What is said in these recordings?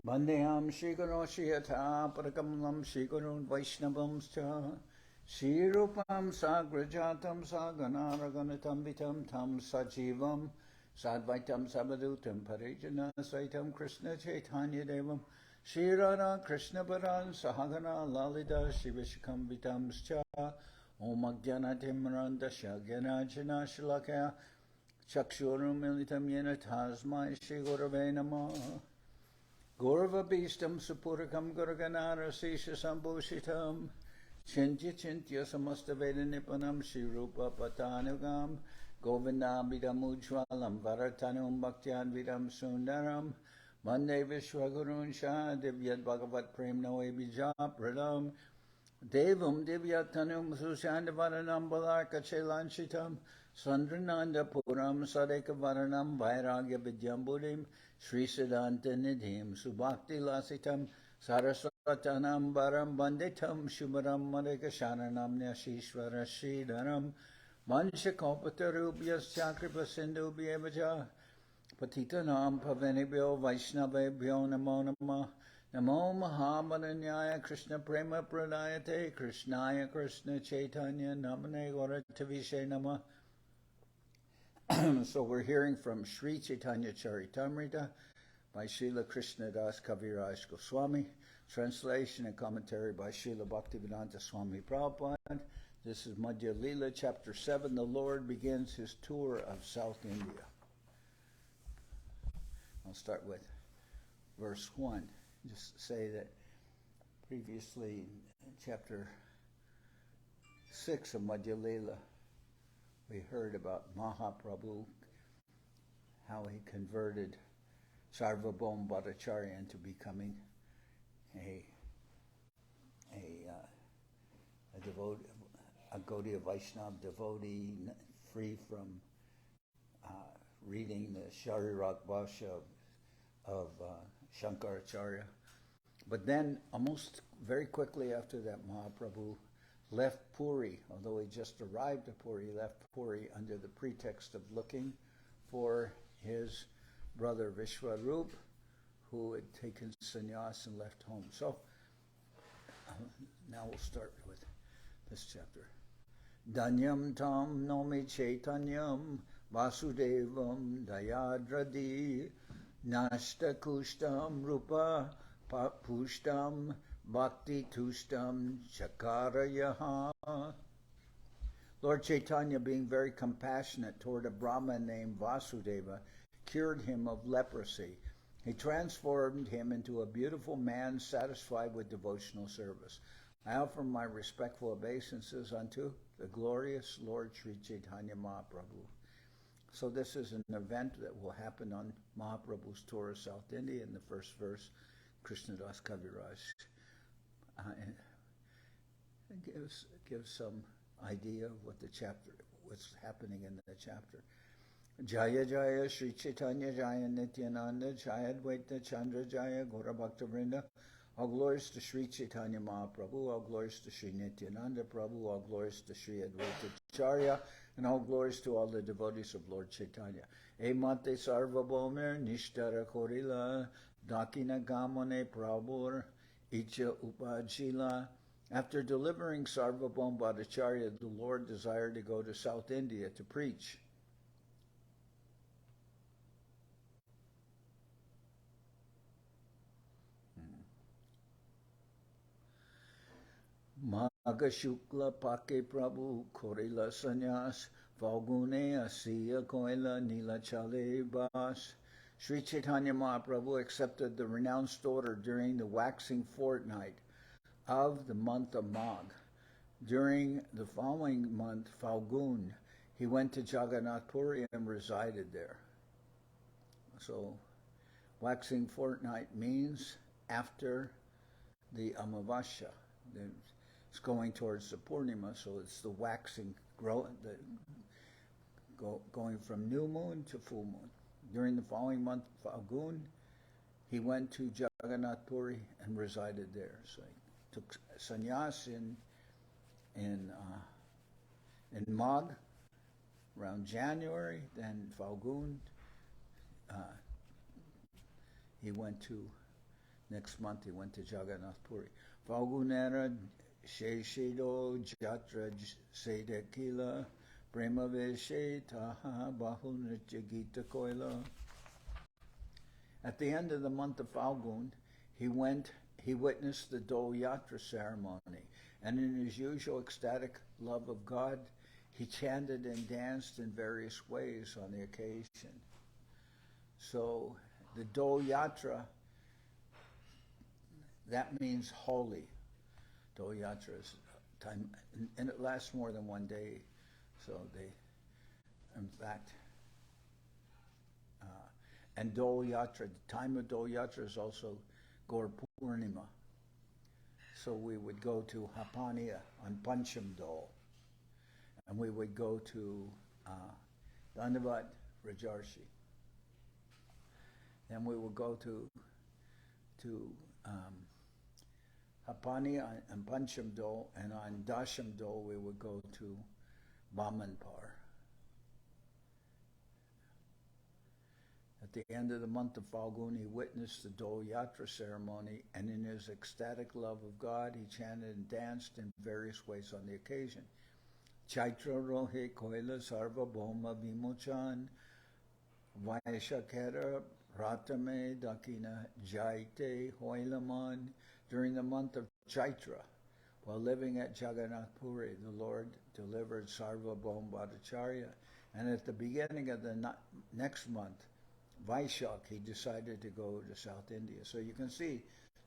Vandeham Shri Guru Shri Yatha Parakamalam Shri Guru Vaishnavamscha Shri Rupam Sagrajatam Saganaraganatam Vitam Tam Sajivam Sadvaitam Sabadutam Parijana Saitam Krishna Chaitanya Devam Shri Radha Krishna Paran Sahagana Lalita Shri Vishakam Vitamscha Om Agyanatim Randasya Gyanajana Shalakaya Chakshurum Militam Yena Tasmai Shri Gurave Namah Gaurava Bhistam Supurakam Gurganara Sisha Sambhushitam Chintya Chintya Samasta Veda Nipanam Shri Rupa Patanugam Govindam Vidam Ujwalam Bharatanum Bhaktyan Vidam Sundaram Mande Vishwagurun Shah Divyat Bhagavat Prem Noe Bija Pradam Devam Divyatanum Sushanda Balarka Chelanchitam Sandrananda Puram Sadeka Varanam Vairagya Vidyambudim Sri Siddhanta Nidhim Subhakti Lasitam Saraswatanam Varam Banditam Shumaram Madeka Sharanam Nyashishvara Sridharam Manshakopatarubyas Chakripa Sindhu Bhyevaja Patitanam Pavanibhyo Vaishnavebhyo Namo Namah Namo Mahamananyaya Krishna Prema Pradayate Krishnaya Krishna Chaitanya Namane Gauratavishe Namah. So we're hearing from Sri Chaitanya Charitamrita by Srila Krishnadas Kaviraj Goswami, translation and commentary by Srila Bhaktivedanta Swami Prabhupad. This is Madhya-lila, chapter 7. The Lord begins his tour of South India. I'll start with verse 1. Just say that previously in chapter 6 of Madhya-lila, we heard about Mahaprabhu, how he converted Sarvabhauma Bhattacharya into becoming a devotee, a Gaudiya Vaishnava devotee, free from reading the Sharirak Bhasha of Shankaracharya. But then, almost very quickly after that, Mahaprabhu left Puri. Although he just arrived at Puri, he left Puri under the pretext of looking for his brother Vishwarup, who had taken sannyas and left home. So, now we'll start with this chapter. Danyam tam nomi chaitanyam Vasudevam dayadradi nashta kushtam rupa pushtam Bhakti Tushtam Chakarayaha. Lord Chaitanya, being very compassionate toward a brahman named Vasudeva, cured him of leprosy. He transformed him into a beautiful man satisfied with devotional service. I offer my respectful obeisances unto the glorious Lord Sri Chaitanya Mahaprabhu. So this is an event that will happen on Mahaprabhu's tour of South India. In the first verse, Krishnadas Kaviraj gives some idea of what the chapter, what's happening in the chapter. Jaya Jaya Sri Chaitanya Jaya Nityananda Jaya Dvaita Chandra Jaya Gaura Bhaktivinoda. All glories to Sri Chaitanya Mahaprabhu, all glories to Sri Nityananda Prabhu, all glories to Sri Advaita Acharya, and all glories to all the devotees of Lord Chaitanya. Emate Sarvabhauma Nishtara Korila Dakina Gamane Prabhur Icha Upajila. After delivering Sarvabhauma Bhattacharya, the Lord desired to go to South India to preach. Maga Shukla Pake Prabhu Korila Sanyas Falgune Asiya Koila Nila Chale Bas. Sri Chaitanya Mahaprabhu accepted the renounced order during the waxing fortnight of the month of Magh. During the following month, Falgun, he went to Jagannath Puri and resided there. So, waxing fortnight means after the Amavasya. It's going towards the Purnima, so it's the waxing, going from new moon to full moon. During the following month, Falgun, he went to Jagannath Puri and resided there. So he took sannyas in Magh around January. Then Falgun, he went to Next month he went to Jagannath Puri. Falgunera Sheshido Jatra Sedekila Prema Veshe Taha Bahunritya Gita Koila. At the end of the month of Falgun, he witnessed the Dole Yatra ceremony, and in his usual ecstatic love of God, he chanted and danced in various ways on the occasion. So the Dole Yatra, that means holy. Dole Yatra is time, and it lasts more than one day. So they, in fact, and Dole Yatra, the time of Dole Yatra is also Gaur Purnima. So we would go to Hapania on Pancham Dole, and we would go to Dandavat Rajarshi. Then we would go to Hapani and Pancham Dole, and on Dasham Dole we would go to Bamanpar. At the end of the month of Falgun, he witnessed the Dole Yatra ceremony, and in his ecstatic love of God, he chanted and danced in various ways on the occasion. Chaitra Rohe Koila Sarvabhauma Bhattacharya Vaishakera Ratame Dakina Jaite Hoilaman. During the month of Chaitra, while living at Jagannath Puri, the Lord delivered Sarvabhauma Bhattacharya, and at the beginning of the next month, Vaishak, he decided to go to South India. So you can see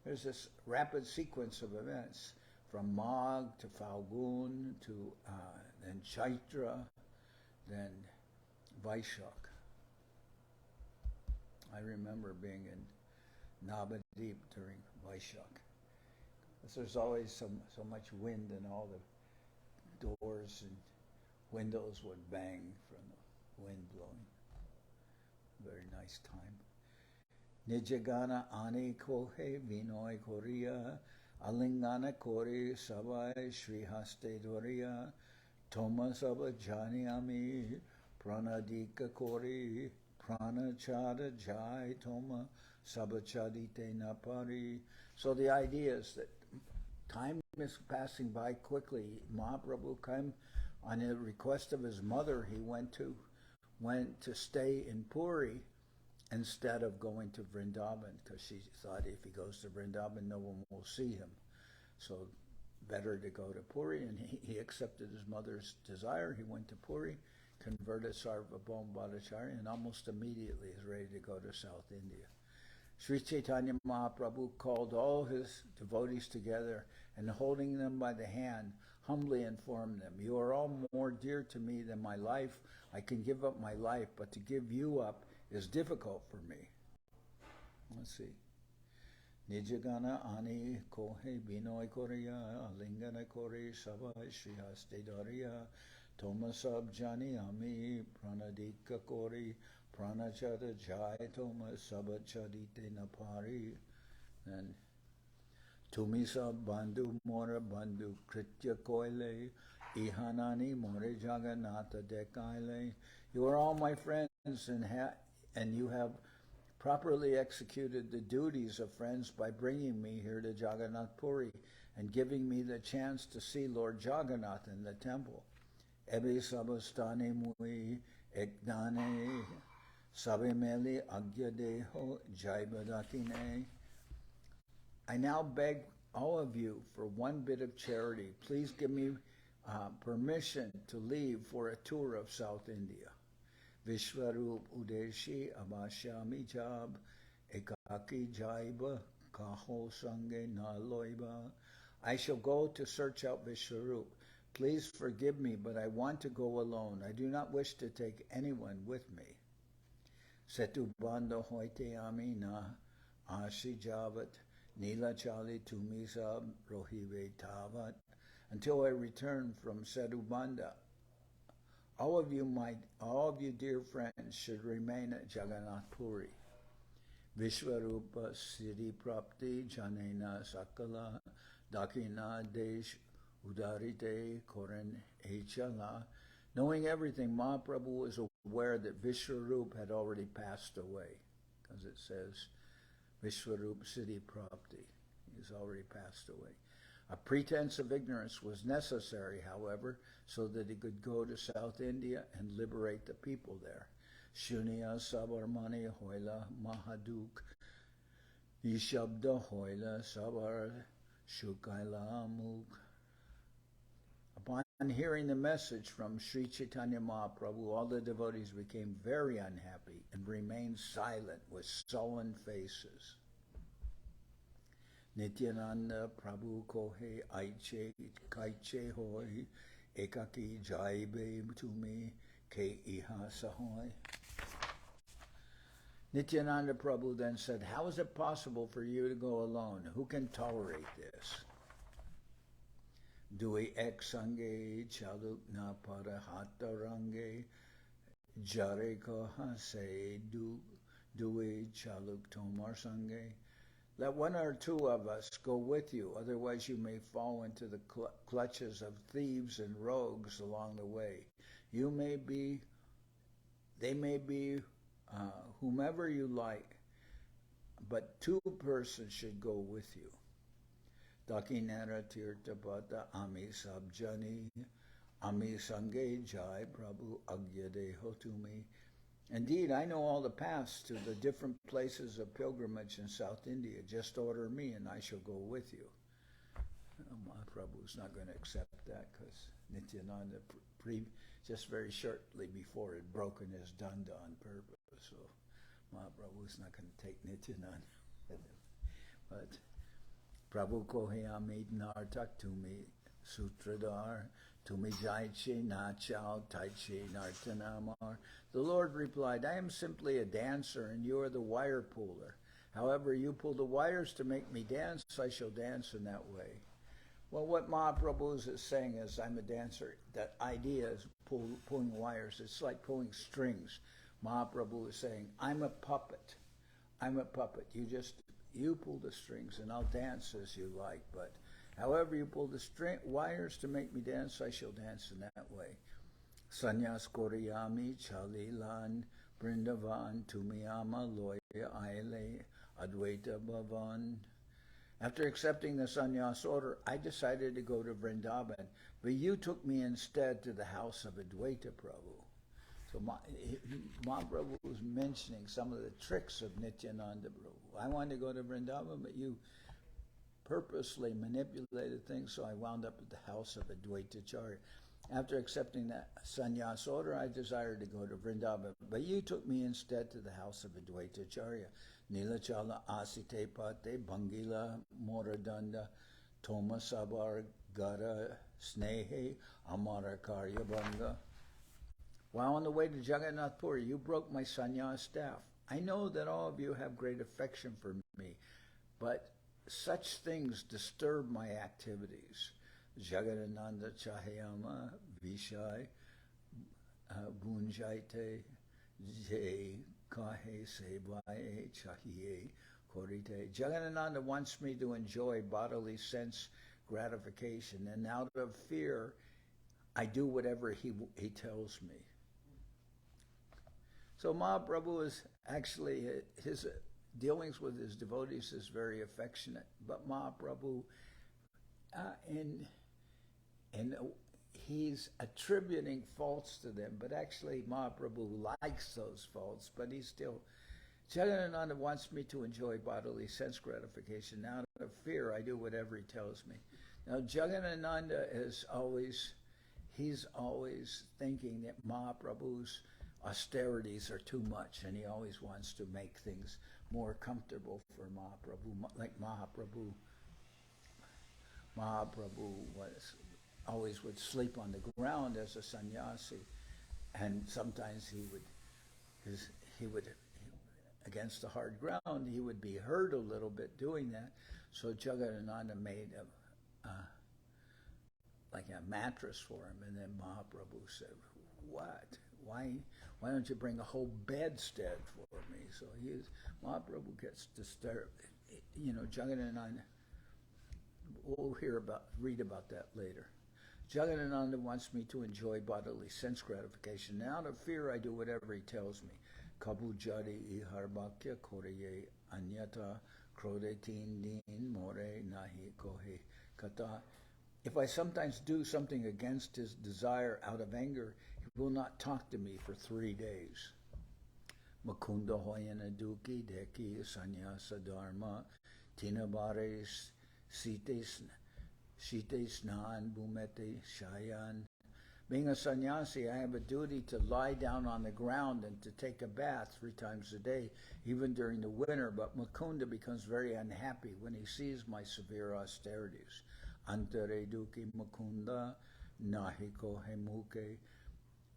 there's this rapid sequence of events from Magh to Falgun to then Chaitra, then Vaishak. I remember being in Navadip during Vaishak. There's always so much wind, and all the doors and windows would bang from the wind blowing. Very nice time. Nijagana ani kohe vinoy korea alingana kori savai Shri Haste Doriya Toma Saba Jani Ami Pranadika Kori Pranachada Jai Toma Sabachadite Napari. So the idea is that time is passing by quickly. Mahaprabhu came on a request of his mother. He went to stay in Puri instead of going to Vrindavan, because she thought if he goes to Vrindavan, no one will see him. So better to go to Puri, and he accepted his mother's desire. He went to Puri, converted Sarvabhauma Bhattacharya, and almost immediately is ready to go to South India. Sri Chaitanya Mahaprabhu called all his devotees together, and holding them by the hand, humbly informed them, "You are all more dear to me than my life. I can give up my life, but to give you up is difficult for me." Let's see. Nijagana ani kohe binoy korea alingana kore savai Shri Haste Doriya Toma Sab Jani Ami Pranadika Kori Pranachada Jai Toma Sabachadite Napari. And Tumi Sab Bandhu Mora Bandhu Kritya Koile Ihanani More Jagannatha Dekaile. You are all my friends, and you have properly executed the duties of friends by bringing me here to Jagannath Puri and giving me the chance to see Lord Jagannath in the temple. Ebi sabastane mui ekdane sabemeli agyadeho jaibadakine. I now beg all of you for one bit of charity. Please give me permission to leave for a tour of South India. Vishwarup Udeshi Abhashyami Jab Ekaki Jaiba Kaho Sange Na Loiba. I shall go to search out Vishwarup. Please forgive me, but I want to go alone. I do not wish to take anyone with me. Setu Banda Hoite Amina Ashi Javat Nila Chali Tumisa Rohive Tavat. Until I return from Sedubanda. All of you dear friends should remain at Jagannath Puri. Vishwarupa Siddhi Prapti Janena Sakala Dakina Desh Udarite Koren Echala. Knowing everything, Mahaprabhu was aware that Vishwarup had already passed away, because it says Vishwarup Siddhi Prapti. He's already passed away. A pretense of ignorance was necessary, however, so that he could go to South India and liberate the people there. Shunya Sabarmani Hoila Mahaduk Ishabda Hoila Sabar Shukaila Muk. Upon hearing the message from Sri Chaitanya Mahaprabhu, all the devotees became very unhappy and remained silent with sullen faces. Nityananda Prabhu Kohe Aiche Kaiche Hoi Ekaki Jaibe Tumi Ke Iha Sahoy. Nityananda Prabhu then said, "How is it possible for you to go alone? Who can tolerate this? Dui ek sange chaluk na para hatarange jare ko hase dui chaluk tomar sange." Let one or two of us go with you, otherwise you may fall into the clutches of thieves and rogues along the way. You may be, they may be whomever you like, but two persons should go with you. Dakinara tirtabata ami sabjani ami sange jai prabhu agyade hotumi. Indeed, I know all the paths to the different places of pilgrimage in South India. Just order me and I shall go with you. Mahaprabhu is not going to accept that because Nityananda just very shortly before had broken his danda on purpose. So Mahaprabhu is not going to take Nityananda with him. But Prabhu kohe amid nartak tumi sutradar tumi jaiche nachal taiche nartanamar. The Lord replied, "I am simply a dancer and you are the wire puller. However, you pull the wires to make me dance, I shall dance in that way." Well, what Mahaprabhu is saying is, I'm a dancer. That idea is pulling wires. It's like pulling strings. Mahaprabhu is saying, I'm a puppet. I'm a puppet. You pull the strings and I'll dance as you like. But however you pull the wires to make me dance, I shall dance in that way. Sanyas Koriyami Chalilan Brindavan Tumiyama Loya Aile Advaita Bhavan. After accepting the sannyas order, I decided to go to Vrindavan, but you took me instead to the house of Advaita Prabhu. So Mahaprabhu was mentioning some of the tricks of Nityananda Prabhu. I wanted to go to Vrindavan, but you purposely manipulated things, so I wound up at the house of Advaitacharya. After accepting that sannyas order, I desired to go to Vrindavan, but you took me instead to the house of Advaitacharya. Nilachala asite pate bhangila moradanda toma sabar gara snehe amara karya bhanga. While on the way to Jagannath Puri, you broke my sannyas staff. I know that all of you have great affection for me, but such things disturb my activities. Jagadananda Chahayama Vishai Bunjaite Je Kahe Sevaye Chahiye Korite. Jagadananda wants me to enjoy bodily sense gratification, and out of fear, I do whatever he tells me. So Mahaprabhu is actually, his dealings with his devotees is very affectionate, but Mahaprabhu, and he's attributing faults to them, but actually Mahaprabhu likes those faults, but he's still, Jagadananda wants me to enjoy bodily sense gratification. Now, out of fear, I do whatever he tells me. Now, Jagadananda he's always thinking that Mahaprabhu's austerities are too much, and he always wants to make things more comfortable for Mahaprabhu, like Mahaprabhu always would sleep on the ground as a sannyasi, and sometimes he would against the hard ground, he would be hurt a little bit doing that. So Jagadananda made like a mattress for him, and then Mahaprabhu said, "What? Why don't you bring a whole bedstead for me?" So Mahaprabhu gets disturbed. Jagadananda. We'll read about that later. Jagadananda wants me to enjoy bodily sense gratification. Now, out of fear, I do whatever he tells me. Kabu jari iharbakya koreye anyata krodetin din more nahi kohe kata. If I sometimes do something against his desire out of anger, he will not talk to me for 3 days. Makunda hoyana duki deki sanyasa dharma tinabare site snan bhumete shayan. Being a sannyasi, I have a duty to lie down on the ground and to take a bath 3 times a day, even during the winter. But Mukunda becomes very unhappy when he sees my severe austerities. Antare duki Mukunda nahiko hemuke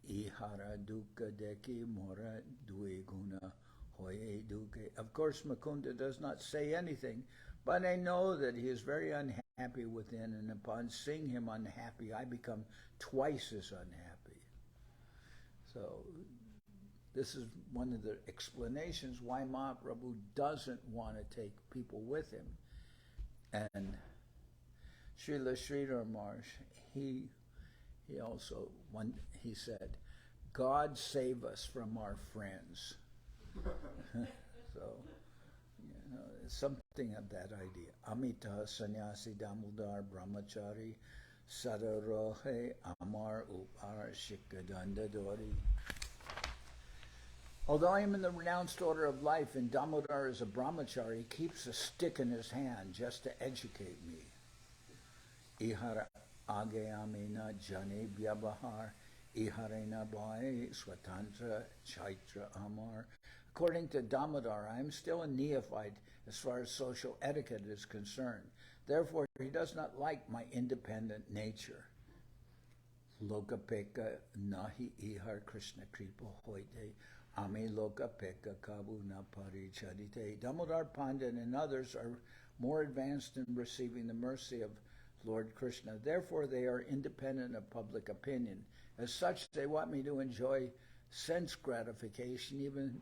ihara dukkha deki mora due guna hoye duke. Of course, Mukunda does not say anything, but I know that he is very unhappy within, and upon seeing him unhappy, I become twice as unhappy. So this is one of the explanations why Mahaprabhu doesn't want to take people with him. And Srila Sridhar Maharaj, he also, he said, God save us from our friends. So, you know, something of that idea. Amita Sannyasi Damodar Brahmachari Sadarohe Amar Upar Shikadanda Dori. Although I am in the renounced order of life and Damodar is a brahmachari, he keeps a stick in his hand just to educate me. Ihara Agayamina Jane Vyabahar Iharena Bhai Swatantra Chaitra Amar. According to Damodar, I am still a neophyte as far as social etiquette is concerned. Therefore, he does not like my independent nature. Lokapeka nahi ihar Krishna kripa hoite ame lokapeka kabu na paricharite. Damodar Pandit and others are more advanced in receiving the mercy of Lord Krishna. Therefore, they are independent of public opinion. As such, they want me to enjoy sense gratification, even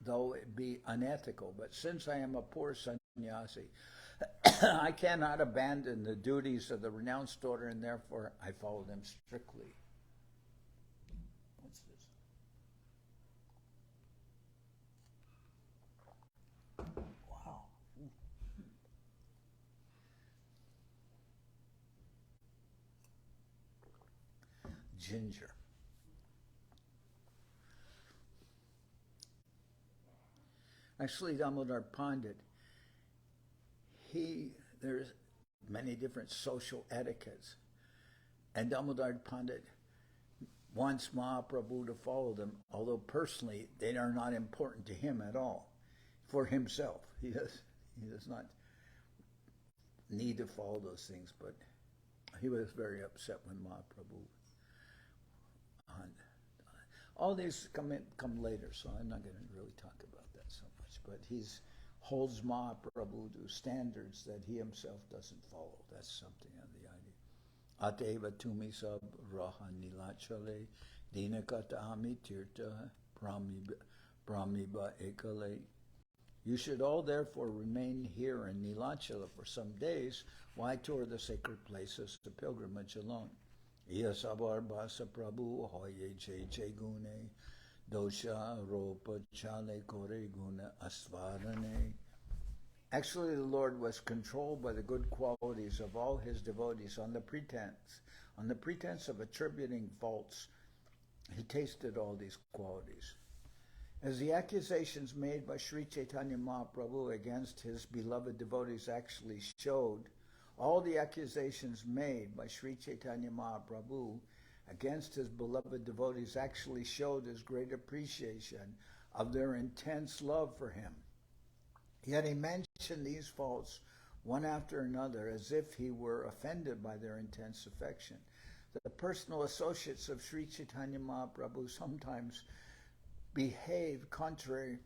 though it be unethical. But since I am a poor sannyasi, I cannot abandon the duties of the renounced order, and therefore I follow them strictly. What's this? Wow. Ginger. Actually, Damodar Pandit, there's many different social etiquettes. And Damodar Pandit wants Mahaprabhu to follow them, although personally they are not important to him at all. For himself, he does not need to follow those things, but he was very upset when Mahaprabhu. All these come later, so I'm not going to really talk about that so much. But he holds Mahaprabhu to standards that he himself doesn't follow. That's something of the idea. Ateva tumi sab raha nilachale dinakata ami tirta brahmiba ekale. You should all therefore remain here in Nilachala for some days while I tour the sacred places to pilgrimage alone. Yasabar basa prabhu hoye che gune dosha ropa chale kore guna asvarane. Actually, the Lord was controlled by the good qualities of all his devotees on the pretense of attributing faults. He tasted all these qualities. As the accusations made by Sri Chaitanya Mahaprabhu against his beloved devotees actually showed, all the accusations made by Sri Chaitanya Mahaprabhu against his beloved devotees actually showed his great appreciation of their intense love for him. Yet he mentioned these faults one after another as if he were offended by their intense affection. The personal associates of Sri Chaitanya Mahaprabhu sometimes behave contrary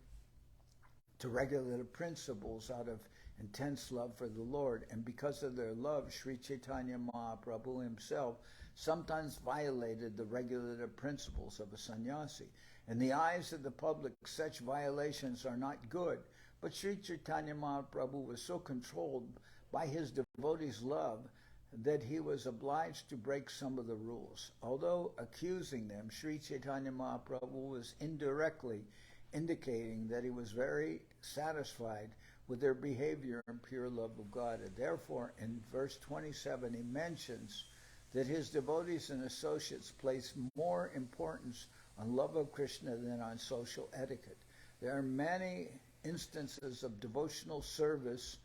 to regulative principles out of intense love for the Lord, and because of their love, Sri Chaitanya Mahaprabhu himself sometimes violated the regulative principles of a sannyasi. In the eyes of the public, such violations are not good, but Sri Chaitanya Mahaprabhu was so controlled by his devotees' love that he was obliged to break some of the rules. Although accusing them, Sri Chaitanya Mahaprabhu was indirectly indicating that he was very satisfied with their behavior and pure love of God. And therefore, in verse 27, he mentions that his devotees and associates place more importance on love of Krishna than on social etiquette. There are many instances of devotional service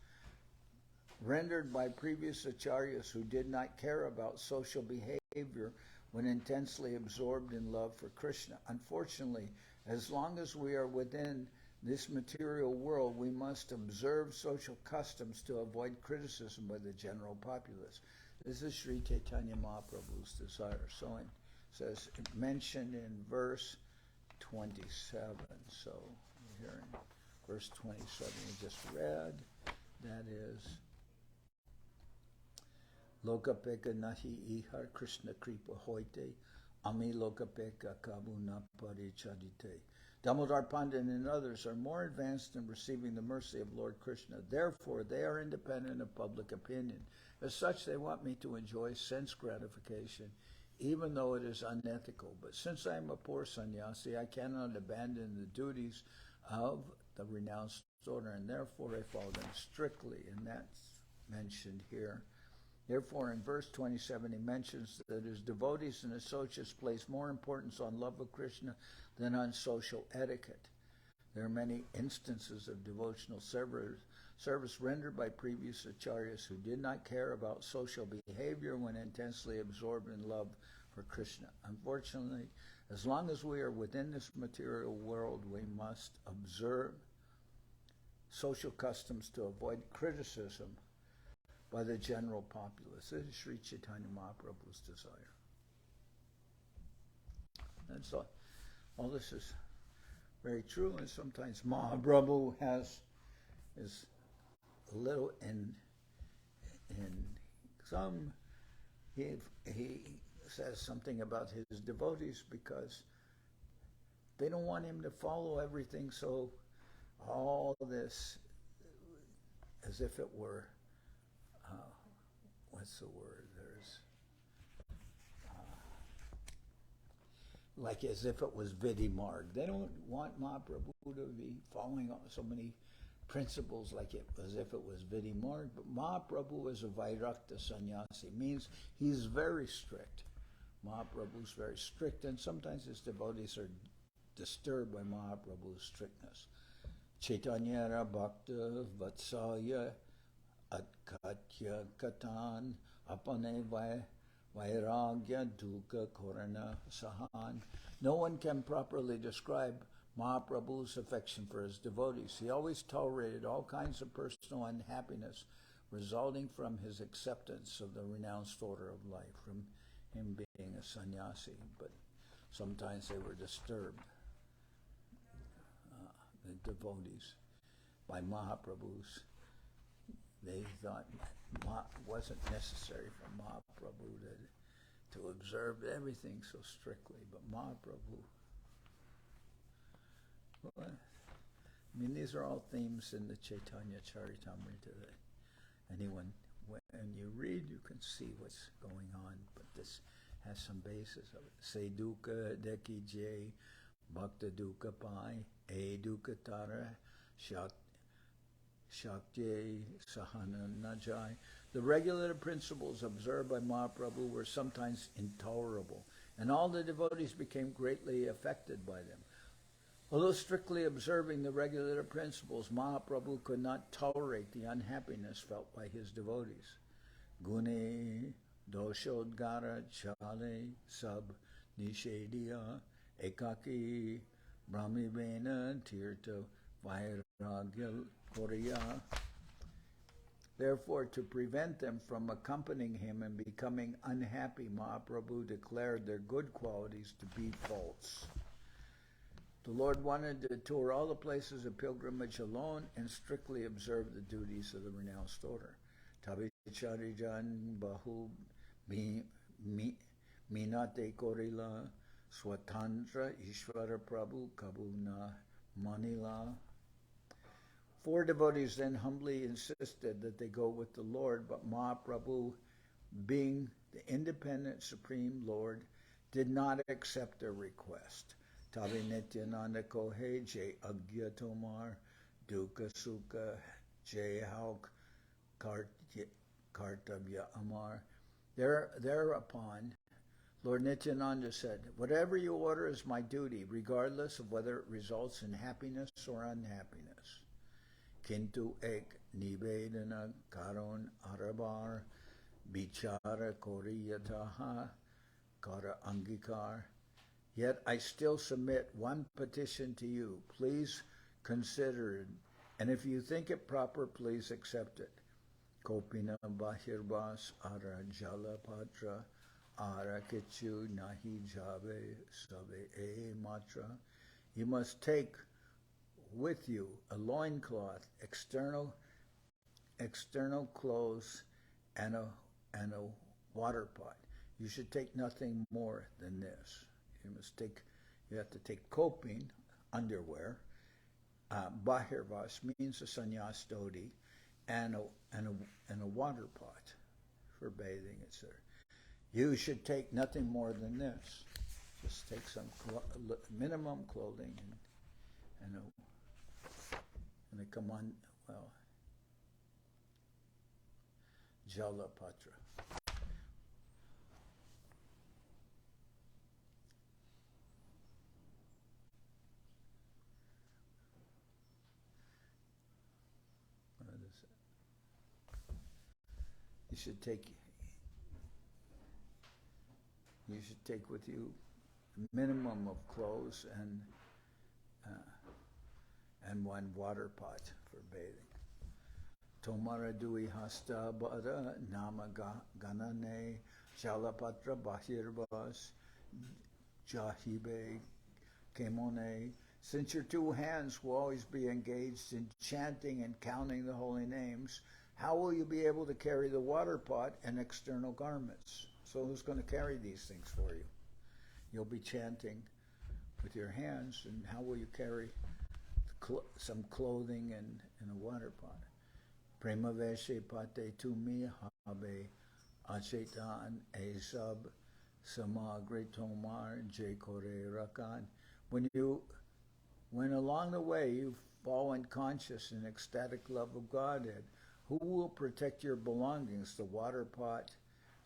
rendered by previous acharyas who did not care about social behavior when intensely absorbed in love for Krishna. Unfortunately, as long as we are within this material world, we must observe social customs to avoid criticism by the general populace. This is Sri Chaitanya Mahaprabhu's desire. So it says, mentioned in verse 27. So here in verse 27 we just read, that is, Lokapeka nahi ihar Krishna kripa hoite, ami lokapeka kabuna paricharite. Damodar Pandit and others are more advanced in receiving the mercy of Lord Krishna. Therefore, they are independent of public opinion. As such, they want me to enjoy sense gratification, even though it is unethical. But since I am a poor sannyasi, I cannot abandon the duties of the renounced order, and therefore I follow them strictly. And that's mentioned here. Therefore, in verse 27, he mentions that his devotees and associates place more importance on love of Krishna than on social etiquette. There are many instances of devotional service rendered by previous acharyas who did not care about social behavior when intensely absorbed in love for Krishna. Unfortunately, as long as we are within this material world, we must observe social customs to avoid criticism by the general populace. This is Sri Chaitanya Mahaprabhu's desire. And so all this is very true, and sometimes Mahaprabhu is a little in some, he says something about his devotees because they don't want him to follow everything, so all this as if it were what's the word? There's like as if it was Vidimarg. They don't want Mahaprabhu to be following so many principles like it as if it was Vidimarg. But Mahaprabhu is a Vairakta sannyasi, means he's very strict. Mahaprabhu's very strict, and sometimes his devotees are disturbed by Mahaprabhu's strictness. Chaitanya Bhakta Vatsalya Atkatya Katan Apane Vairagya Dukkha Korana Sahan. No one can properly describe Mahaprabhu's affection for his devotees. He always tolerated all kinds of personal unhappiness resulting from his acceptance of the renounced order of life, from him being a sannyasi. But sometimes they were disturbed, the devotees, by Mahaprabhu's. They thought it wasn't necessary for Mahaprabhu to observe everything so strictly, but Mahaprabhu, well, I mean, these are all themes in the Chaitanya Charitamrita that anyone, when you read, you can see what's going on, but this has some basis of it. Se dukkha deki jay, bhakta dukkha pai, e dukkha tara, Shakti Sahana Najai. The regulative principles observed by Mahaprabhu were sometimes intolerable, and all the devotees became greatly affected by them. Although strictly observing the regulative principles, Mahaprabhu could not tolerate the unhappiness felt by his devotees. Gune Doshodgara Chale Sab Nishediya Ekaki Brahmivena Tirtha Vairagya Korea. Therefore, to prevent them from accompanying him and becoming unhappy, Mahaprabhu declared their good qualities to be false. The Lord wanted to tour all the places of pilgrimage alone and strictly observe the duties of the renounced order. Tabicharijan Bahu Minate Korila Swatantra Ishvara Prabhu Kabuna Manila. 4 devotees then humbly insisted that they go with the Lord, but Mahaprabhu, being the independent Supreme Lord, did not accept their request. Tabi Nityananda Kohe Jai Agya Tomar dukkha sukha jayhauk kartabya amar. Thereupon, Lord Nityananda said, whatever you order is my duty, regardless of whether it results in happiness or unhappiness. Kintu ek nivedana karon arabar bichara koriyataha kara angikar. Yet I still submit one petition to you. Please consider it, and if you think it proper, please accept it. Kopina bahirbas ara jalapatra ara kichu nahi jave sabe e matra. You must take with you a loincloth, external clothes, and a water pot. You should take nothing more than this. You have to take kopin, underwear. Bahirvas means a sannyas dhoti, and a water pot for bathing, etc. You should take nothing more than this. Just take some minimum clothing and a kaman, jalapatra. You should take with you a minimum of clothes and one water pot for bathing. Tomara dui hasta bada nama ganane jalapatra bahirbas jahibe kemone. Since your two hands will always be engaged in chanting and counting the holy names, how will you be able to carry the water pot and external garments? So who's going to carry these things for you? You'll be chanting with your hands, and how will you carry some clothing and a water pot? Prema veshe pate tumi habe achetan esab samagre tomar je kore rakan. When along the way you fall unconscious in ecstatic love of Godhead, who will protect your belongings, the water pot,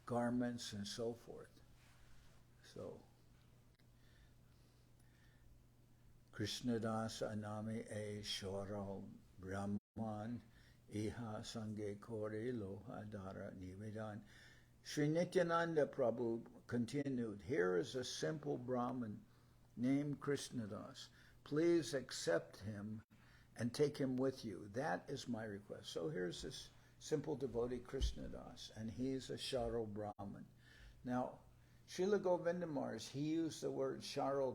garments, and so forth? So, Krishnadas anami e shoro brahman iha sange kore loha dara nivedan. Sri Nityananda Prabhu continued, here is a simple Brahman named Krishnadas. Please accept him and take him with you. That is my request. So here's this simple devotee Krishnadas, and he's a Sharo Brahman. Now, Srila Govindamars, he used the word Sharo,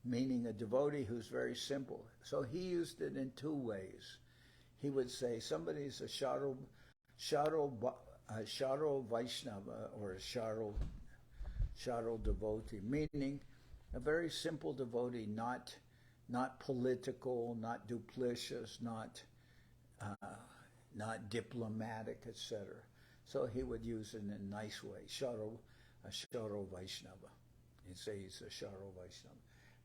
meaning a devotee who's very simple. So he used it in two ways. He would say somebody's a Sharo Vaishnava or a Sharo devotee, meaning a very simple devotee, not political, not duplicitous, not diplomatic, etc. So he would use it in a nice way. A Sharo Vaishnava. He'd say he's a Sharo Vaishnava.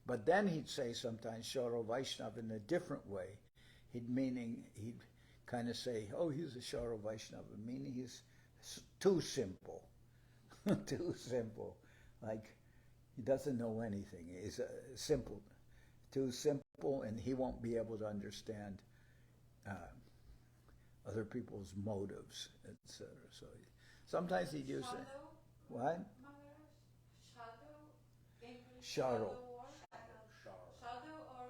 But then he'd say sometimes Sharo Vaishnava in a different way. He'd kind of say, oh, he's a Sharo Vaishnava, meaning he's too simple. Too simple. Like, he doesn't know anything. He's simple. Too simple, and he won't be able to understand other people's motives, etc. So sometimes he'd use it. What? Sharo. Shadow or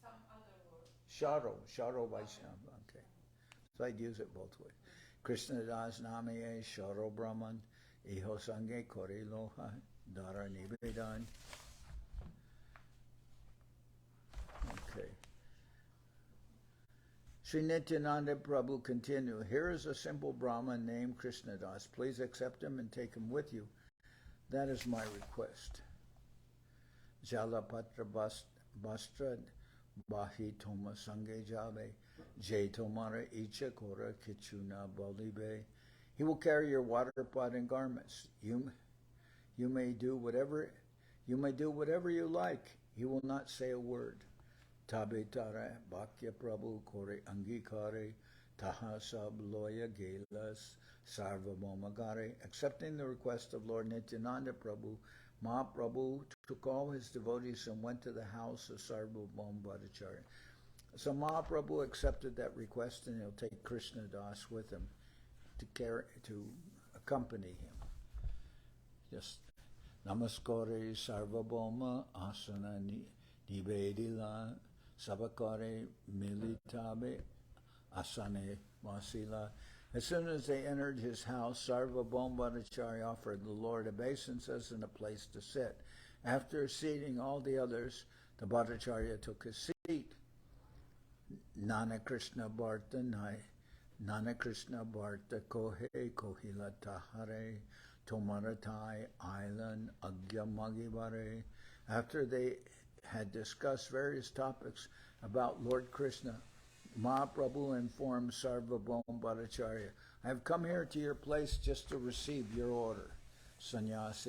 some other word? Sharo Vaishnava. Okay. So I'd use it both ways. Krishnadas namaye Sharo Brahman iho sange kore loha dara nivedan. Okay. Sri Nityananda Prabhu continued, here is a simple Brahman named Krishnadas. Please accept him and take him with you. That is my request. Jalapatra bastra bahi toma sange jave jay tomara icha kora kichuna balibe. He will carry your water pot and garments. You may do whatever you like. He will not say a word. Tabetare Bhakya Prabhu Kore Angikare Taha Sab Loya Gelas Sarvabhauma Gare. Accepting the request of Lord Nityananda Prabhu, Mahaprabhu took all his devotees and went to the house of Sarvabhauma Bhattacharya. So Mahaprabhu accepted that request, and he'll take Krishnadas with him to accompany him. Just Namaskare Sarvabhauma Asana Nivedila Sabakare Militabe Asane Masila. As soon as they entered his house, Sarvabhauma Bhattacharya offered the Lord obeisances and a place to sit. After seating all the others, the Bhattacharya took his seat. Nana Krishna Bharta Nana Krishna Bharta Kohe Kohila Tahare Tomaratai Island Agya Magivare. After they had discussed various topics about Lord Krishna, Mahaprabhu informed Sarvabhauma Bhattacharya, I have come here to your place just to receive your order. Sanyas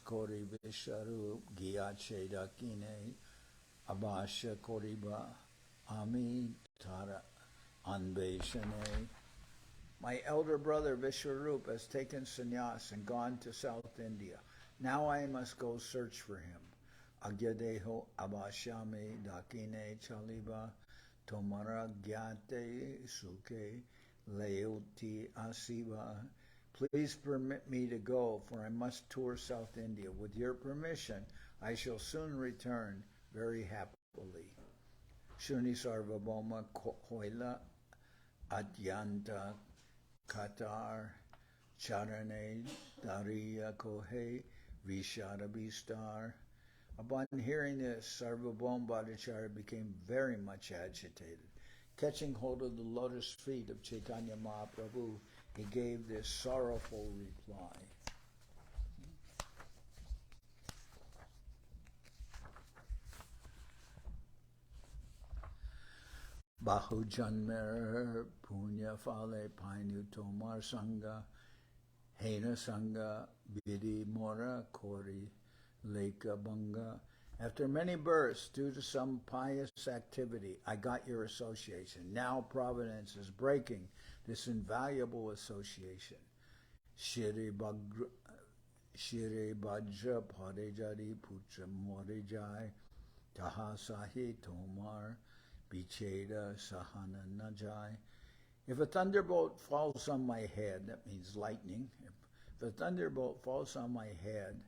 Kori Vishwarup Gyat Sheda Kine Abhasha Koriba Ami Tara Anbeshane. My elder brother Vishwarup has taken sannyas and gone to South India. Now I must go search for him. Agyadeho Abhashame Dakine Chaliba Tomara Gyate Suke Leoti Asiva. Please permit me to go, for I must tour South India. With your permission, I shall soon return very happily. Shuni Sarvabhauma Hoila Adyanta Katar Charane Dariya Kohe Visharabhistar. Upon hearing this, Sarvabhauma Bhattacharya became very much agitated. Catching hold of the lotus feet of Chaitanya Mahaprabhu, he gave this sorrowful reply. Bahu Janmer Punya Fale Painu Tomar Sangha Hena Sangha Bidi Mora Kori Leka Banga. After many births, due to some pious activity, I got your association. Now Providence is breaking this invaluable association. Shire Bhadra Padejari Putra Morejai Taha Sahi Tomar Bicheda Sahana Najai. If a thunderbolt falls on my head, that means lightning. If a thunderbolt falls on my head,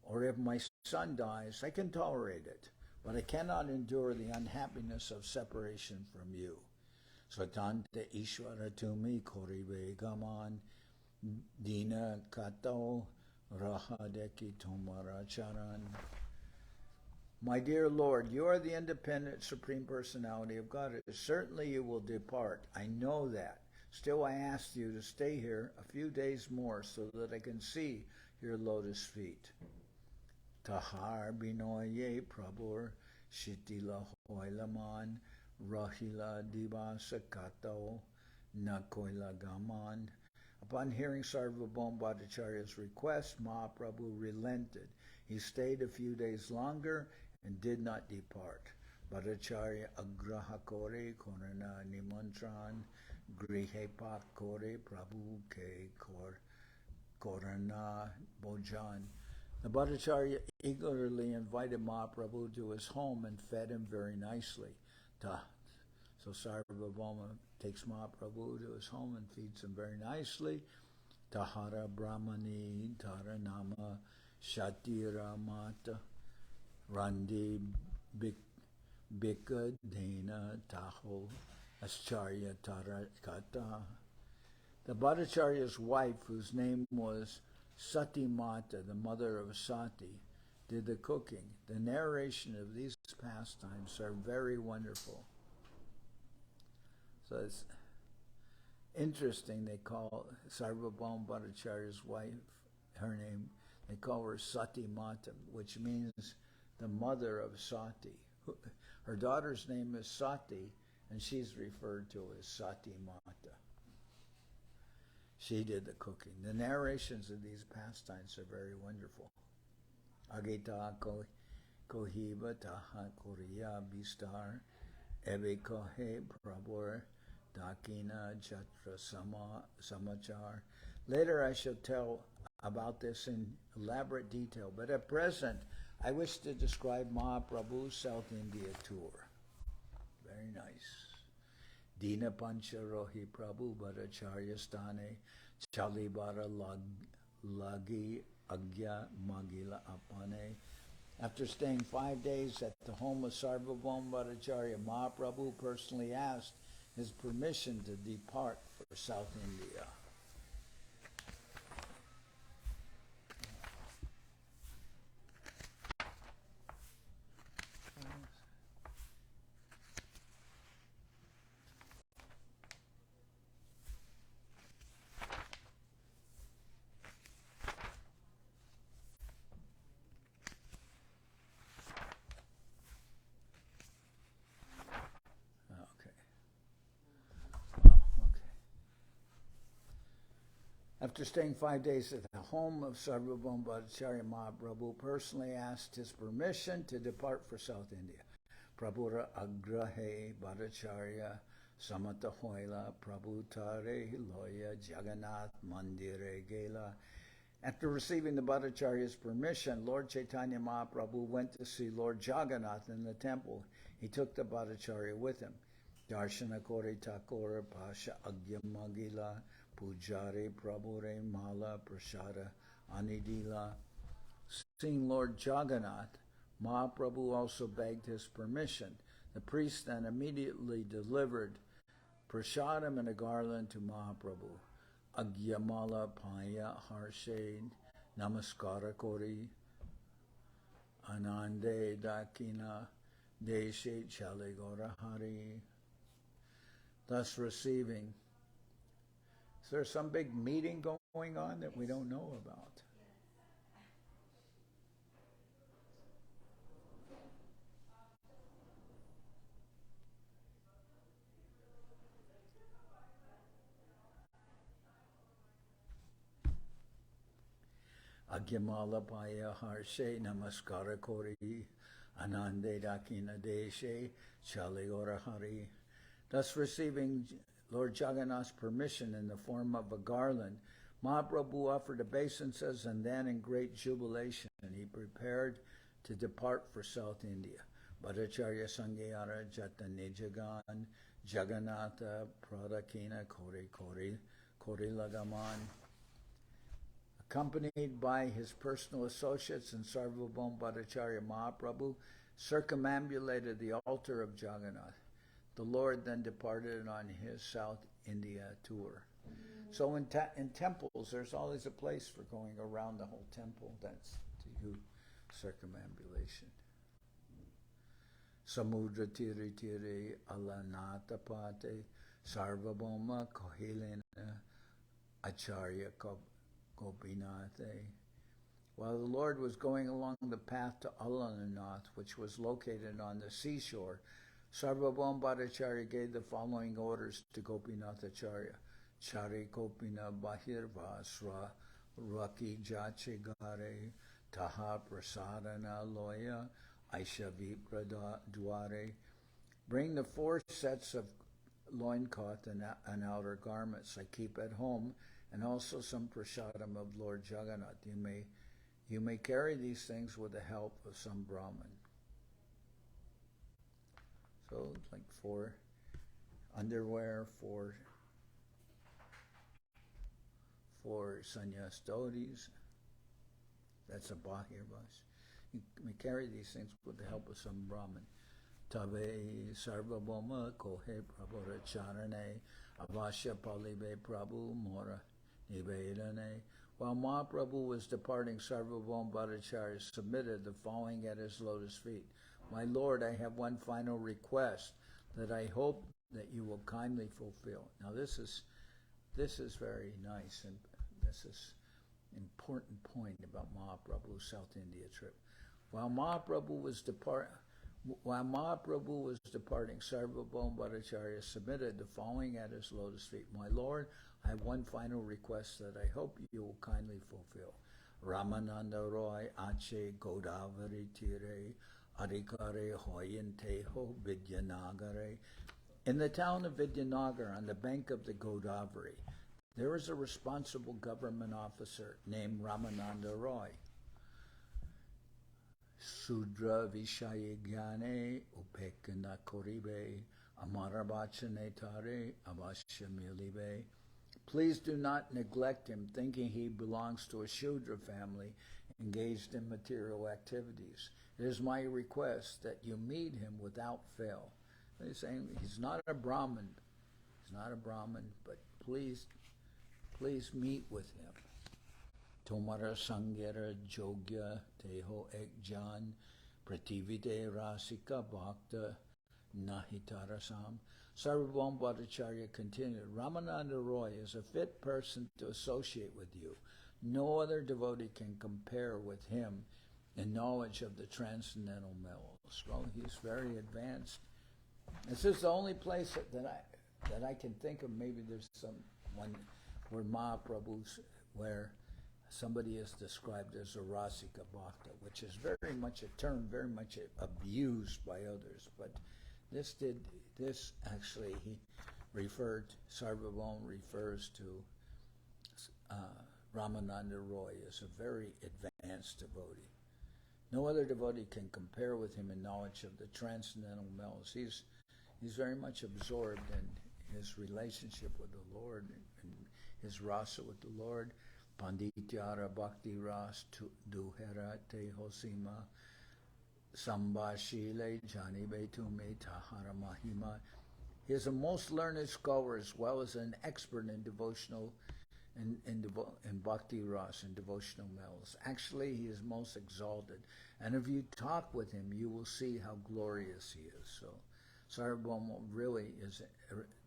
or if my son dies, I can tolerate it, but I cannot endure the unhappiness of separation from you. Satanta Ishvara Tumi Koribe Gaman Dina Kato Rahadeki Tomara Charan. My dear Lord, you are the independent Supreme Personality of Godhead. Certainly you will depart. I know that. Still I ask you to stay here a few days more so that I can see your lotus feet. Tahar Binoye Prabhur Shitila Hoilaman Rahila Divasa Kato Nakoila Gaman. Upon hearing Sarvabhauma Bhattacharya's request, Mahaprabhu relented. He stayed a few days longer and did not depart. Bhattacharya Agraha Kore Korana Nimantran Grihe Pak Kore Prabhu Ke Korana Bojan. The Bhattacharya eagerly invited Mahaprabhu to his home and fed him very nicely. So Sarvabhauma takes Mahaprabhu to his home and feeds him very nicely. Tahara Brahmani Taranama Shatira Mata Randi Bika Dena Taho Ascharya Tarakata. The Bhattacharya's wife, whose name was Sati Mata, the mother of Sati, did the cooking. The narration of these pastimes are very wonderful. So it's interesting, they call Sarvabhauma Bhattacharya's wife, her name, they call her Sati Mata, which means the mother of Sati. Her daughter's name is Sati, and she's referred to as Sati Mata. She did the cooking. The narrations of these pastimes are very wonderful. Agita Kohiba Taha Korea Bistar Ebe Kohe Prabhur Dakina Jatra Samachar. Later I shall tell about this in elaborate detail, but at present I wish to describe Mahaprabhu's South India tour. Very nice. Dina Pancha Rohi Prabhu Bhattacharya Stane Chalibara Lagi Agya Magila Apane. After staying 5 days at the home of Sarvabhauma Bhattacharya, Mahaprabhu personally asked his permission to depart for South India. After staying 5 days at the home of Sarvabhauma Bhattacharya, Mahaprabhu personally asked his permission to depart for South India. Prabhura Agrahe Bhattacharya Samata Hoila Prabhu Tare Loya Jagannath Mandire Gela. After receiving the Bhattacharya's permission, Lord Chaitanya Mahaprabhu went to see Lord Jagannath in the temple. He took the Bhattacharya with him. Darshana Kore Takora Pasha Agya Magila Pujare Prabhure Mala Prashada Anidila. Seeing Lord Jagannath, Mahaprabhu also begged his permission. The priest then immediately delivered prasadam and a garland to Mahaprabhu. Agyamala Paya Harshed Namaskara Kori Anande Dakina Deshe Chaligora Hari. Thus receiving. Is there some big meeting going on that we don't know about? Agyamala Paya Harshe Namaskara Kori Anande Dakina Deshe Chaligora Hari. Thus receiving Lord Jagannath's permission in the form of a garland, Mahaprabhu offered obeisances, and then in great jubilation he prepared to depart for South India. Bhattacharya Sangyara Jatanijagan Jagannatha Pradakina Kori Lagaman. Accompanied by his personal associates and Sarvabhauma Bhattacharya, Mahaprabhu circumambulated the altar of Jagannath. The Lord then departed on his South India tour. So in temples, there's always a place for going around the whole temple. That's to do circumambulation. Samudra tiri tiri alanata pate Sarvabhauma Kohilena Acharya Gopinathe. While the Lord was going along the path to Alananath, which was located on the seashore, Sarvabhauma Bhattacharya gave the following orders to Gopinath Acharya. Chari Gopina Bahir Vasra Raki Jache Gare Taha Prasadana Loya Aishavi Dware. Bring the 4 sets of loincloth and outer garments I keep at home, and also some prasadam of Lord Jagannath. You may carry these things with the help of some brahman. So like 4 underwear, 4 sannyas dhotis. That's a bahir vas. You may carry these things with the help of some brahman. Tabe Sarvabhauma Kohe Prabhu Charane Avasya Palibe Prabhu Mora Nivedane. While Mahaprabhu was departing, Sarvabhauma Bhattacharya submitted the following at his lotus feet. My Lord, I have one final request that I hope that you will kindly fulfill. Now this is very nice, and this is an important point about Mahaprabhu's South India trip. While Mahaprabhu was departing, Sarvabhauma Bhattacharya submitted the following at his lotus feet. My Lord, I have one final request that I hope you will kindly fulfill. Ramananda Roy Ache Godavari Tire Adhikare Hoyanteho Vidyanagare. In the town of Vidyanagar, on the bank of the Godavari, there is a responsible government officer named Ramananda Roy. Sudra Vishayagyane Upekana Koribe Amarabachane Tare Avashamilibe. Please do not neglect him, thinking he belongs to a Shudra family engaged in material activities. It is my request that you meet him without fail. He's saying he's not a brahman. He's not a brahman, but please meet with him. Tomara Sangera Jogya Teho Ekjan Prativide Rasika Bhakta Nahitarasam. Sarvabhauma Bhattacharya continued, Ramananda Roy is a fit person to associate with you. No other devotee can compare with him in knowledge of the transcendental mellows. Well, he's very advanced. This is the only place that I can think of. Maybe there's some one where Mahaprabhu's, where somebody is described as a Rasika Bhakta, which is very much a term very much abused by others. But this actually, Sarvabhauma refers to Ramananda Roy as a very advanced devotee. No other devotee can compare with him in knowledge of the transcendental mellows. He's very much absorbed in his relationship with the Lord and his rasa with the Lord. Pandityara Bhakti Ras Duhera Te Hosima Sambashile Janibe Tume Tahara Mahima. He is a most learned scholar as well as an expert in devotional in Bhakti Ras and devotional mellows. Actually, he is most exalted. And if you talk with him, you will see how glorious he is. So Sarvabhauma really is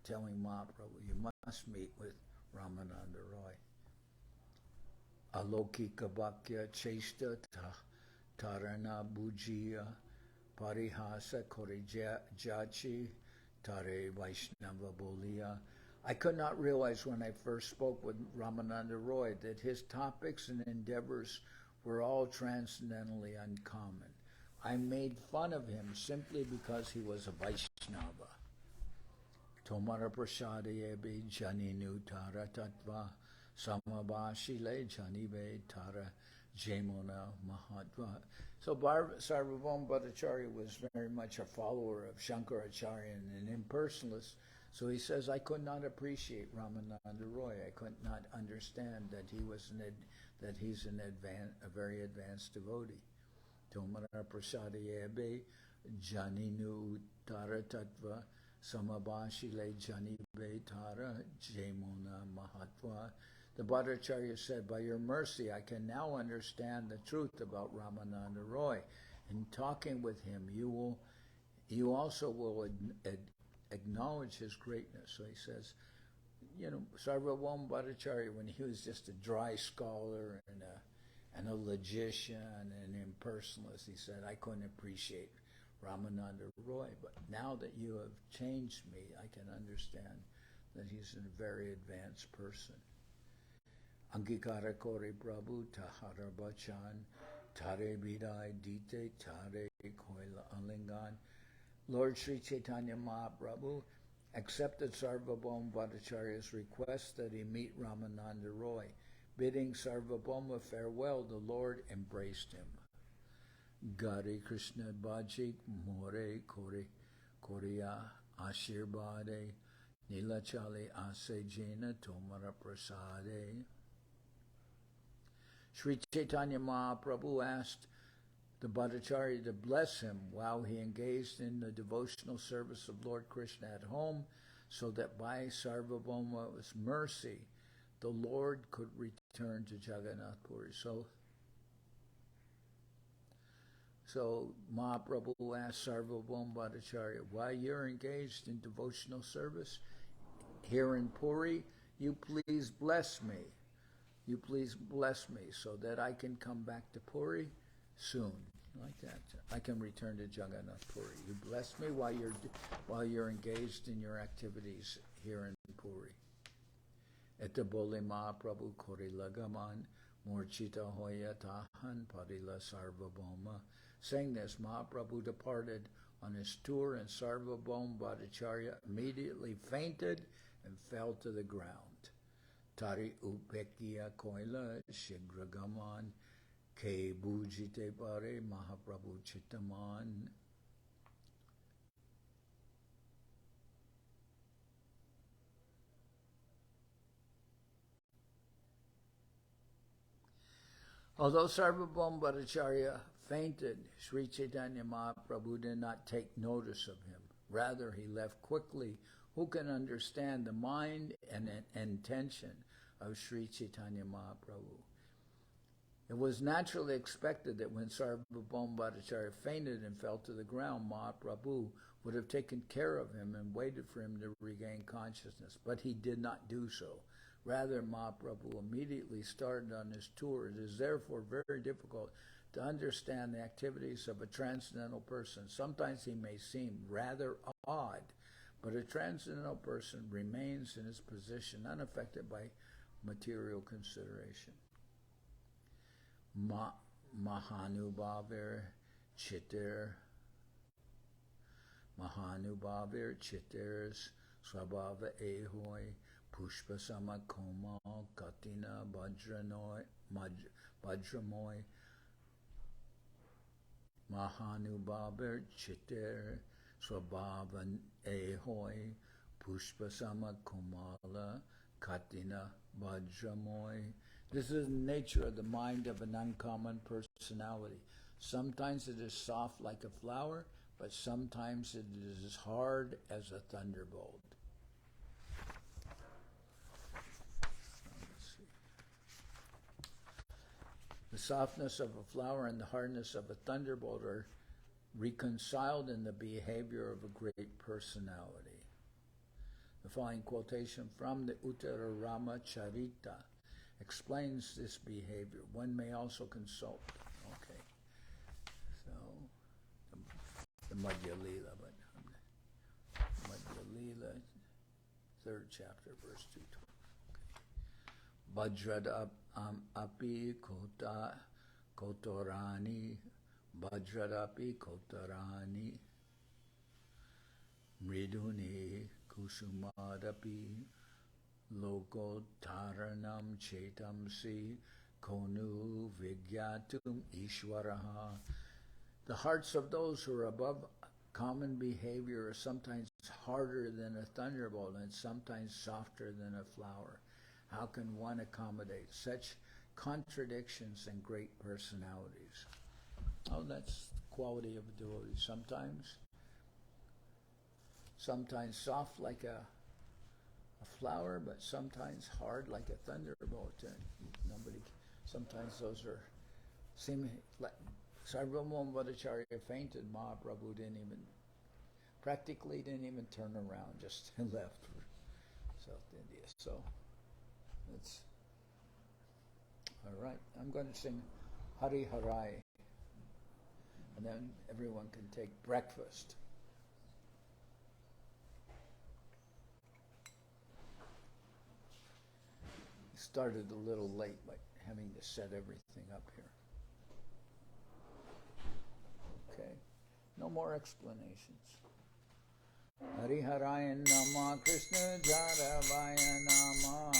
telling Mahaprabhu, you must meet with Ramananda Roy. Alokika Bhakya Chesta Tarana Bhujiya Parihasa Korijachi Tare Vaishnava Boliya. I could not realize when I first spoke with Ramananda Roy that his topics and endeavors were all transcendently uncommon. I made fun of him simply because he was a Vaishnava. Tomara Prasadayebe Janinu Tara Tattva Samabhashile Janibe Tara Jamuna Mahatva. So Sarvabhauma Bhattacharya was very much a follower of Shankaracharya and an impersonalist. So he says, I could not appreciate Ramananda Roy. I could not understand that he's a very advanced devotee. Tomara Prasadayebe Janinu Tara Tattva Samabhashile Janibe Tara Jamuna Mahatva. The Bhattacharya said, by your mercy, I can now understand the truth about Ramananda Roy. In talking with him, you also will acknowledge his greatness. So he says, Sarvabhauma Bhattacharya, when he was just a dry scholar and a logician and an impersonalist, he said, I couldn't appreciate Ramananda Roy. But now that you have changed me, I can understand that he's a very advanced person. Angikara Kori Prabhu Tahara Bachan Tare Bidai Dite Tare Koila Alingan. Lord Sri Chaitanya Mahaprabhu accepted Sarvabhauma Bhattacharya's request that he meet Ramananda Roy. Bidding Sarvabhauma farewell, the Lord embraced him. Gari Krishna Bajik More Korea Ashirbade Nilachali Ase Jena Tomara Prasade. Sri Chaitanya Mahaprabhu asked the Bhattacharya to bless him while he engaged in the devotional service of Lord Krishna at home, so that by Sarvabhauma's mercy, the Lord could return to Jagannath Puri. So Mahaprabhu asked Sarvabhauma Bhattacharya, while you're engaged in devotional service here in Puri, you please bless me. You please bless me so that I can come back to Puri soon. Like that, I can return to Jagannath Puri. You bless me while you're engaged in your activities here in Puri. Ete bole Mahaprabhu kori lagaman Murchita hoya tahan padila Sarvabhauma Saying this, Mahaprabhu departed on his tour, and Sarvabhauma Bhattacharya immediately fainted and fell to the ground. Tari upekiya koila shigragaman ke bujite pare Mahaprabhu chitaman. Although Sarvabhauma Bhattacharya fainted, Sri Chaitanya Mahaprabhu did not take notice of him. Rather, he left quickly. Who can understand the mind and intention of Sri Chaitanya Mahaprabhu? It was naturally expected that when Sarvabhauma Bhattacharya fainted and fell to the ground, Mahaprabhu would have taken care of him and waited for him to regain consciousness. But he did not do so. Rather, Mahaprabhu immediately started on his tour. It is therefore very difficult to understand the activities of a transcendental person. Sometimes he may seem rather odd, but a transcendental person remains in his position unaffected by material consideration. Mahanubhavir chitir swabhava ehoi pushpasama koma katina bajramoy Mahanubhavir chitir swabhava ehoi pushpasama komala katina bajramoy. This is the nature of the mind of an uncommon personality. Sometimes it is soft like a flower, but sometimes it is as hard as a thunderbolt. The softness of a flower and the hardness of a thunderbolt are reconciled in the behavior of a great personality. The following quotation from the Uttararama Charita explains this behavior. One may also consult. Okay, so the Madhya-lila, but Madhya-lila, 3rd chapter, verse 220. Vajrad api kotorani, Vajrad api kotorani, mriduni kusumadapi, Loko taranam chetamsi konu vigyatum ishwaraha. The hearts of those who are above common behavior are sometimes harder than a thunderbolt and sometimes softer than a flower. How can one accommodate such contradictions and great personalities? Oh, that's the quality of a devotee. Sometimes soft like a flower, but sometimes hard like a thunderbolt. Sometimes those seem like Sarvabhauma Bhattacharya fainted. Mahaprabhu didn't even turn around, just left for South India. So that's all right. I'm going to sing Hari Harai, and then everyone can take breakfast. Started a little late by having to set everything up here. Okay, no more explanations. Hari Haraya Nama Krishna Jaravaya Nama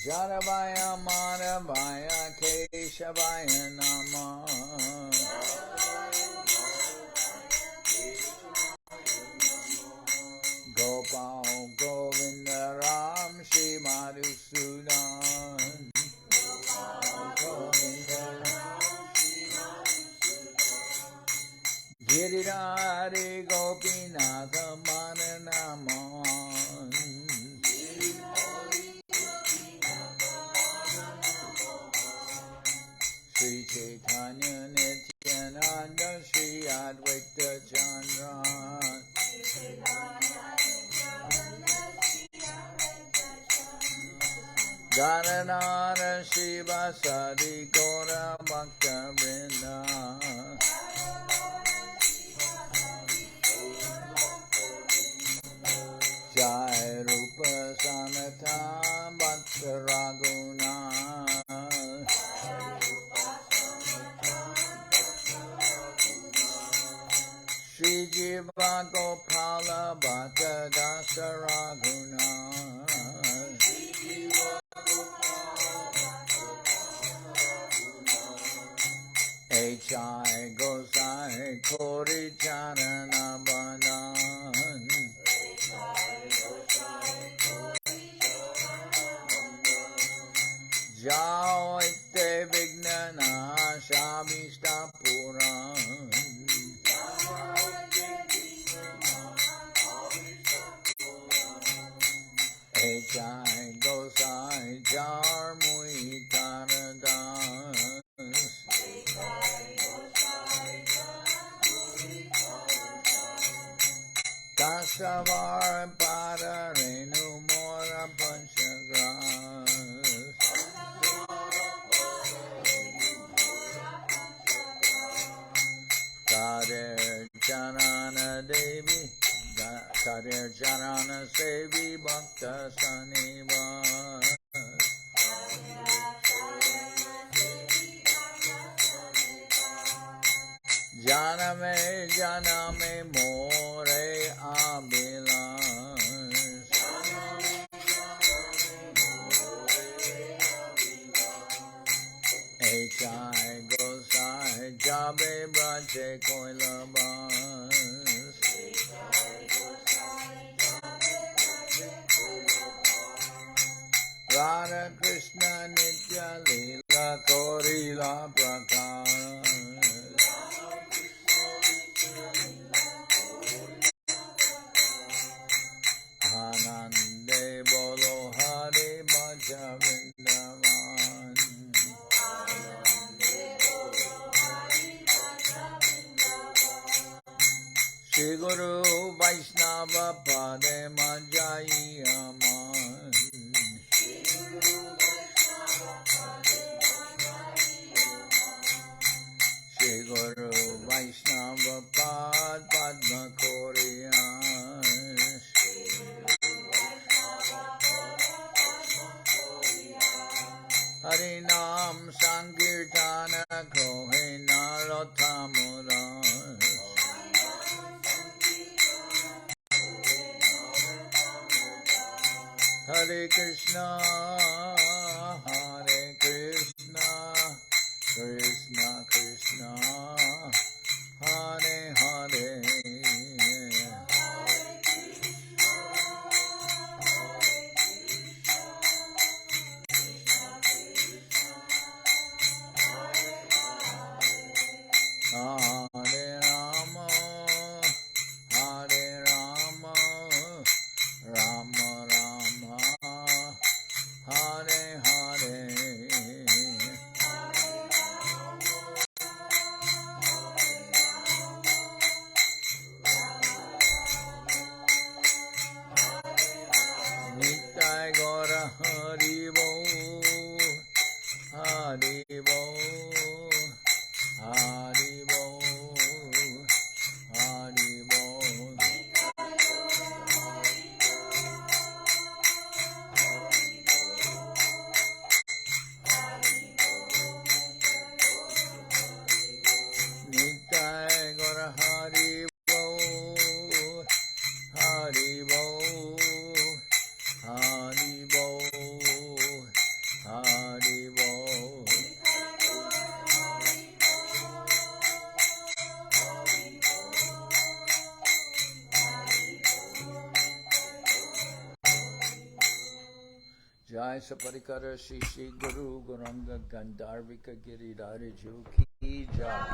Jaravaya Maravaya Keshavaya Nama Gopal Govinda Ram Shri Madhusudan Giridhari Gopinatha Mananaman Sri Chaitanya Nityananda Sri Advaita Chandra Janardan Shiva Sadi Gora Bhaktivedanta Jai Rupa Sanatana Bhakta Raguna Sri Jiva Gopala Bhatta Dasa Raghuna H.I. Gosai Kori Charana Banan Jao Ite Vignana Shabishta Puran H.I. Gosai Jar Mui Taradas Kasavar Pada Renu Mora Panchagras Kadir Janana Devi Kadir Janana Sevi Bhakta Saniva Janame More Abilas H.I. Gosai Jabe Braje Koilabas Radha Krishna Nitya Lila Korila Prakash Anande Bolo Hari Bhaja Vrindavan Shri Guru Vaishnava Pade Majai Aman Shri Guru Vaishnava Pad Padma Koriyan Harinam Sankirtana Kohe Narottamura Hare Krishna Krishna Krishna Hare Hare Hare Rama, Hare Rama, Rama Rama, Hare Hare. Nitai Gora Hari Bo, Hari Bo. Hari Bol, Hari Bol. Nitai Gora Hari Bol, Hari Bol, Hari Bol, Hari Bol. Jai Saparikara Shri Shri Guru Guranga Gandharvika Giridhari Ki Jai.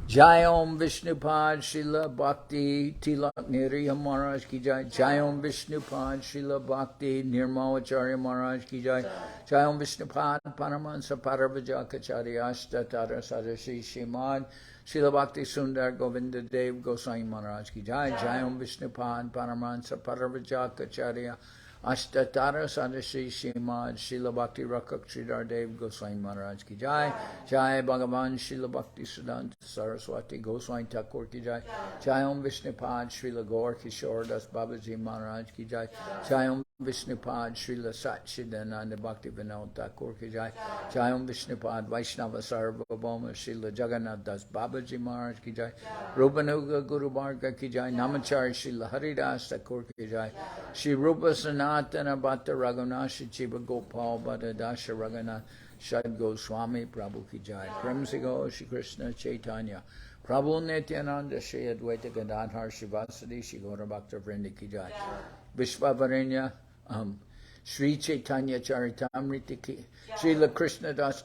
Jai Om Vishnupad Srila Bhakti Tilak Niriya Maharaj Ki Jai. Jai Om Vishnupad Srila Bhakti Nirmalacharya Maharaj Ki Jai. Jai Om Vishnupad Paramahansa Paravajakacharya Ashta Tara Sadashi Shrimad Srila Bhakti Sundar Govinda Dev Goswami Maharaj Ki Jai. Jai Om Vishnupad Paramahansa Paravajakacharya Ashtatara Sadashri Srimad Srila Bhaktivedanta Swami Maharaj ki jai. Jai Bhagavan Srila Bhaktivedanta Saraswati Goswami Thakur ki jai. Jai Om Vishnupad Srila Gaur Kishore Das Babaji Maharaj ki jai. Jai Om Vishnupad Srila Satchidananda Bhaktivedanta Thakur ki jai. Jai Om Vishnupad Vaishnava Sarvabhauma Srila Jagannath Das Babaji Maharaj ki jai. Rupanuga Guru Bharga ki jai. Namachari Srila Haridas Thakur ki jai. Shri Rupa Sanatana Bhatta Raghunath Shri Chiva Gopal Bhatta Dasha Raghunath Shad Goswami Prabhu ki jai. Premsigo Shri Krishna Chaitanya Prabhu Nityananda Shri Advaita Gadadhar Shri Vasudevamrita Shri Gaura Bhakta Vrinda ki jai. Vishwarup Sri Chaitanya Charitamrita ki Srila Krishnadas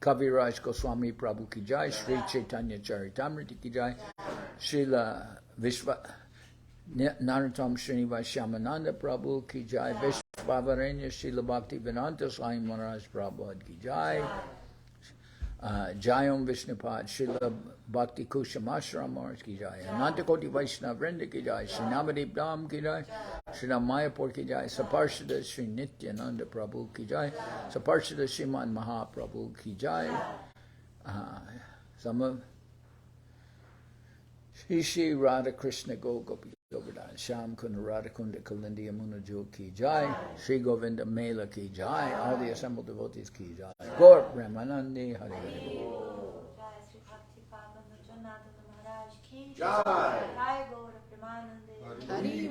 Kaviraj Goswami Prabhu ki jai. Sri Chaitanya Charitamrita ki jai. Srila Narottam Srinivas Shyamananda Prabhu ki jai. Vishwarup Srila Bhaktivedanta Swami Maharaj Prabhupad ki jai. Jai Om Vishnupad Srila Bhakti Kusham Ashram Maharaj ki jai. Anantakoti Vaishnava Vrinda ki jai. Shri Navadip Dham ki jai. Shri Mayapur ki jai. Saparshada Shri Nityananda Prabhu ki jai. Saparshada Sriman Mahaprabhu ki jai. Shri Radha Krishna Gopi Govardhan Sham Kunda Radha Kunda Kalindi Yamuna Jo ki jai. Shri Govinda Mela ki jai. All the assembled devotees ki jai. Gaur Brahmanandi Hari Hari. Jai Sri Bhakti Pavan Janardan Maharaj ki Jai. Jai Gaura Premanande Hari.